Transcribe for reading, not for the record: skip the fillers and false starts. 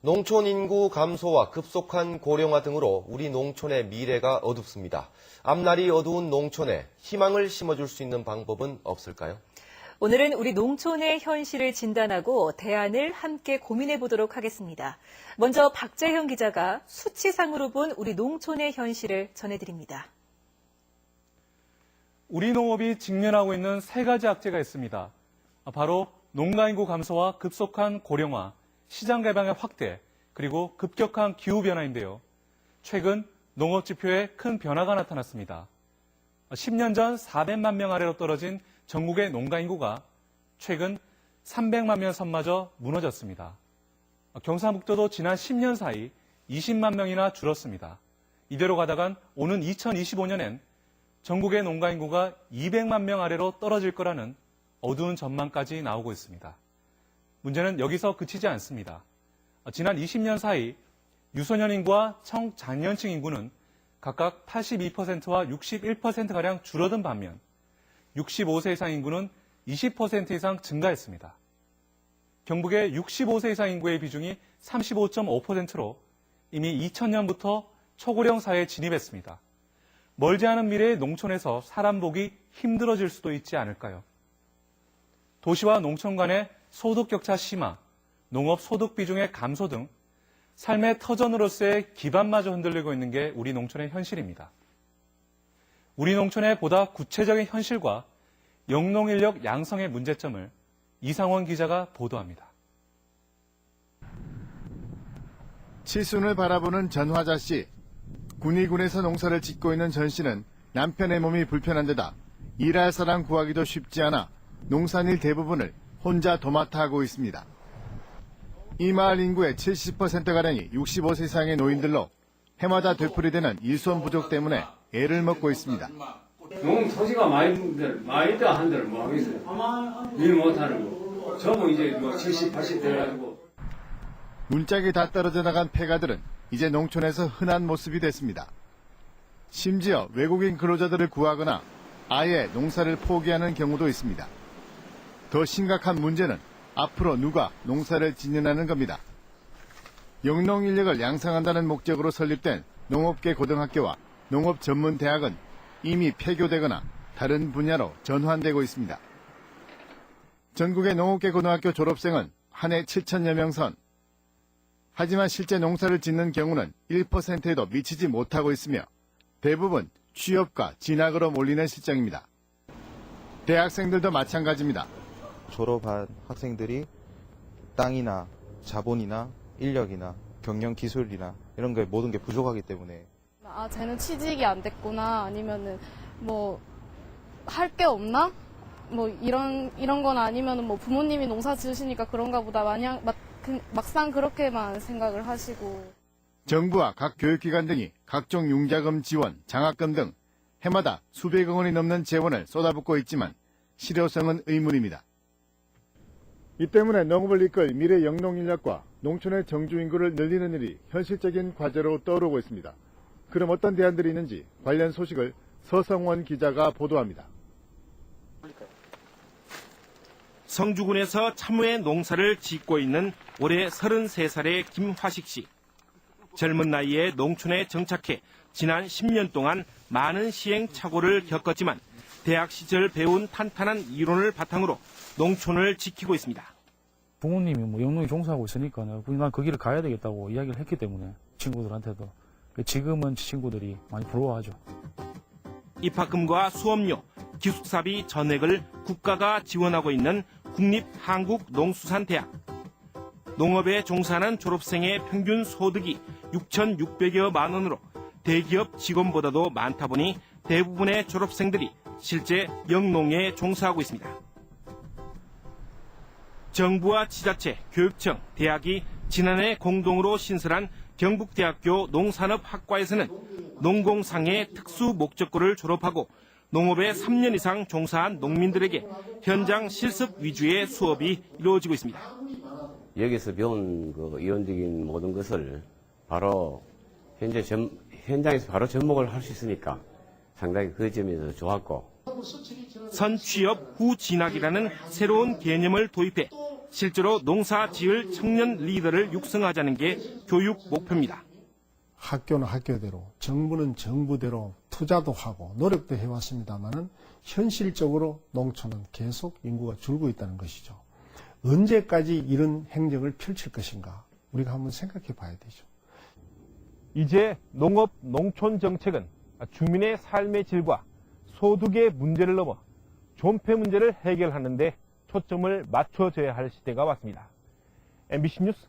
농촌 인구 감소와 급속한 고령화 등으로 우리 농촌의 미래가 어둡습니다. 앞날이 어두운 농촌에 희망을 심어줄 수 있는 방법은 없을까요? 오늘은 우리 농촌의 현실을 진단하고 대안을 함께 고민해 보도록 하겠습니다. 먼저 박재형 기자가 수치상으로 본 우리 농촌의 현실을 전해드립니다. 우리 농업이 직면하고 있는 세 가지 악재가 있습니다. 바로 농가 인구 감소와 급속한 고령화, 시장 개방의 확대, 그리고 급격한 기후변화인데요. 최근 농업 지표에 큰 변화가 나타났습니다. 10년 전 400만 명 아래로 떨어진 전국의 농가 인구가 최근 300만 명 선마저 무너졌습니다. 경상북도도 지난 10년 사이 20만 명이나 줄었습니다. 이대로 가다간 오는 2025년엔 전국의 농가 인구가 200만 명 아래로 떨어질 거라는 어두운 전망까지 나오고 있습니다. 문제는 여기서 그치지 않습니다. 지난 20년 사이 유소년 인구와 청장년층 인구는 각각 82%와 61%가량 줄어든 반면 65세 이상 인구는 20% 이상 증가했습니다. 경북의 65세 이상 인구의 비중이 35.5%로 이미 2000년부터 초고령 사회에 진입했습니다. 멀지 않은 미래의 농촌에서 사람 보기 힘들어질 수도 있지 않을까요? 도시와 농촌 간의 소득 격차 심화, 농업 소득 비중의 감소 등 삶의 터전으로서의 기반마저 흔들리고 있는 게 우리 농촌의 현실입니다. 우리 농촌의 보다 구체적인 현실과 영농인력 양성의 문제점을 이상원 기자가 보도합니다. 칠순을 바라보는 전화자 씨. 군위군에서 농사를 짓고 있는 전 씨는 남편의 몸이 불편한 데다 일할 사람 구하기도 쉽지 않아 농산일 대부분을 혼자 도맡아 하고 있습니다. 이 마을 인구의 70%가량이 65세 이상의 노인들로 해마다 되풀이되는 일손 부족 때문에 애를 먹고 있습니다. 농 토지가 많이 더 한들 뭐 하겠어요. 일 못하는 거. 저거 이제 뭐 70, 80 돼가지고. 문짝이 다 떨어져 나간 폐가들은 이제 농촌에서 흔한 모습이 됐습니다. 심지어 외국인 근로자들을 구하거나 아예 농사를 포기하는 경우도 있습니다. 더 심각한 문제는 앞으로 누가 농사를 짓느냐는 겁니다. 영농 인력을 양성한다는 목적으로 설립된 농업계 고등학교와 농업 전문 대학은 이미 폐교되거나 다른 분야로 전환되고 있습니다. 전국의 농업계 고등학교 졸업생은 한 해 7천여 명 선. 하지만 실제 농사를 짓는 경우는 1%에도 미치지 못하고 있으며 대부분 취업과 진학으로 몰리는 실정입니다. 대학생들도 마찬가지입니다. 졸업한 학생들이 땅이나 자본이나 인력이나 경영 기술이나 이런 게 모든 게 부족하기 때문에 쟤는 취직이 안 됐구나 아니면은 뭐 할 게 없나 뭐 이런 건 아니면은 뭐 부모님이 농사 지으시니까 그런가 보다 막상 그렇게만 생각을 하시고. 정부와 각 교육기관 등이 각종 융자금 지원, 장학금 등 해마다 수백억 원이 넘는 재원을 쏟아붓고 있지만 실효성은 의문입니다. 이 때문에 농업을 이끌 미래 영농 인력과 농촌의 정주 인구를 늘리는 일이 현실적인 과제로 떠오르고 있습니다. 그럼 어떤 대안들이 있는지 관련 소식을 서성원 기자가 보도합니다. 성주군에서 참외 농사를 짓고 있는 올해 33살의 김화식 씨. 젊은 나이에 농촌에 정착해 지난 10년 동안 많은 시행착오를 겪었지만 대학 시절 배운 탄탄한 이론을 바탕으로 농촌을 지키고 있습니다. 부모님이 뭐 영농에 종사하고 있으니까 난 그 길을 가야 되겠다고 이야기를 했기 때문에 친구들한테도 지금은 친구들이 많이 부러워하죠. 입학금과 수업료, 기숙사비 전액을 국가가 지원하고 있는 국립한국농수산대학. 농업에 종사하는 졸업생의 평균 소득이 6,600여만 원으로 대기업 직원보다도 많다 보니 대부분의 졸업생들이 실제 영농에 종사하고 있습니다. 정부와 지자체, 교육청, 대학이 지난해 공동으로 신설한 경북대학교 농산업학과에서는 농공상의 특수 목적고를 졸업하고 농업에 3년 이상 종사한 농민들에게 현장 실습 위주의 수업이 이루어지고 있습니다. 여기서 배운 그 이론적인 모든 것을 바로 현장에서 바로 접목을 할 수 있으니까 상당히 그 점에서 좋았고. 선취업 후 진학이라는 새로운 개념을 도입해 실제로 농사 지을 청년 리더를 육성하자는 게 교육 목표입니다. 학교는 학교대로, 정부는 정부대로 투자도 하고 노력도 해왔습니다만은 현실적으로 농촌은 계속 인구가 줄고 있다는 것이죠. 언제까지 이런 행정을 펼칠 것인가 우리가 한번 생각해 봐야 되죠. 이제 농업, 농촌 정책은 주민의 삶의 질과 소득의 문제를 넘어 존폐 문제를 해결하는 데 초점을 맞춰줘야 할 시대가 왔습니다. MBC 뉴스